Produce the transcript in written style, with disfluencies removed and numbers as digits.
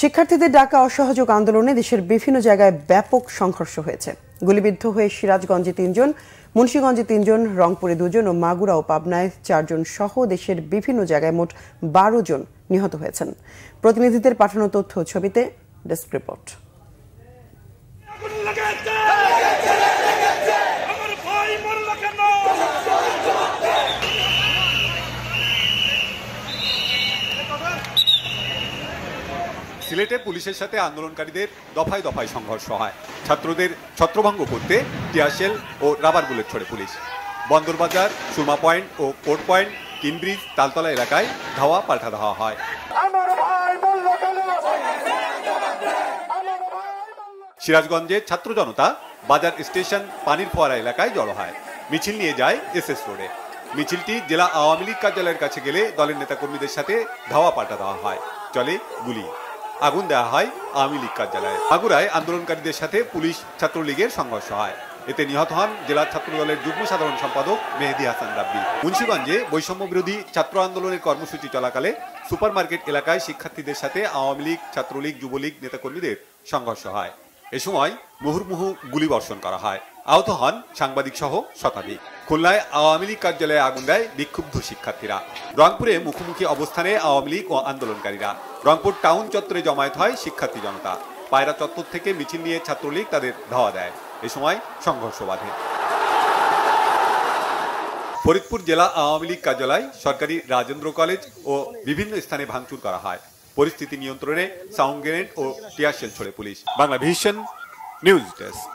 শিক্ষার্থীদের ডাকা অসহযোগ আন্দোলনে দেশের বিভিন্ন জায়গায় ব্যাপক সংঘর্ষ হয়েছে। গুলিবিদ্ধ হয়ে সিরাজগঞ্জে ৩ জন, মুন্সিগঞ্জে ৩ জন, রংপুরে 2 জন ও মাগুরা ও পাবনায় 4 জন সহ দেশের বিভিন্ন জায়গায় মোট 12 জন নিহত হয়েছেন। প্রতিনিধিদের পাঠানো তথ্য ছবিতে ডেস্ক রিপোর্ট। সিলেটে পুলিশের সাথে আন্দোলনকারীদের দফায় দফায় সংঘর্ষ হয়। ছাত্রদের ছত্রভঙ্গ করতে টিয়ারশেল ও রাবার বুলেট ছোড়ে পুলিশ। বন্দরবাজার, সুরমা পয়েন্ট ও কোর্ট পয়েন্ট, কিনব্রিজ, তালতলা এলাকায় ধাওয়া পাল্টা ধাওয়া হয়। সিরাজগঞ্জে ছাত্র জনতা বাজার স্টেশন, পানির ফোয়ারা এলাকায় জড়ো হয়। মিছিল নিয়ে যায় এসএস রোডে। মিছিলটি জেলা আওয়ামী লীগ কার্যালয়ের কাছে গেলে দলের নেতাকর্মীদের সাথে ধাওয়া পাল্টা দেওয়া হয়। চলে গুলি, আগুন দেওয়া হয় আওয়ামী লীগ কার্যালয়ে। মাগুরায় আন্দোলনকারীদের সাথে পুলিশ ছাত্রলীগের সংঘর্ষ হয়। এতে নিহত হন জেলা ছাত্র দলের যুগ্ম সাধারণ সম্পাদক মেহেদী হাসান রাব্বি। মুন্সিগঞ্জে বৈষম্য বিরোধী ছাত্র আন্দোলনের কর্মসূচি চলাকালে সুপারমার্কেট এলাকায় শিক্ষার্থীদের সাথে আওয়ামী লীগ, ছাত্রলীগ, যুবলীগ নেতাকর্মীদের সংঘর্ষ হয়। এ সময় মুহুর্মুহু গুলিবর্ষণ করা হয়। আহত হন সাংবাদিক সহ শতাধিক। খুলনায় আওয়ামী লীগ কার্যালয়ে আগুন দেয় বিক্ষুব্ধ শিক্ষার্থীরা। রংপুরে মুখোমুখি অবস্থানে আওয়ামী লীগ ও আন্দোলনকারীরা। রংপুর টাউন চত্বরে জমায়েত হয় শিক্ষার্থী জনতা। পায়রা চত্বর থেকে মিছিল নিয়ে ছাত্রলীগ তাদের ধাওয়া দেয়। এ সময় সংঘর্ষ বাধে। ফরিদপুর জেলা আওয়ামী লীগ কার্যালয়, সরকারি রাজেন্দ্র কলেজ ও বিভিন্ন স্থানে ভাঙচুর করা হয়। পরিস্থিতি নিয়ন্ত্রণে সাউন্ড গ্রেনেড ও টিয়ারশেল ছোড়ে police. Bangla vision news desk.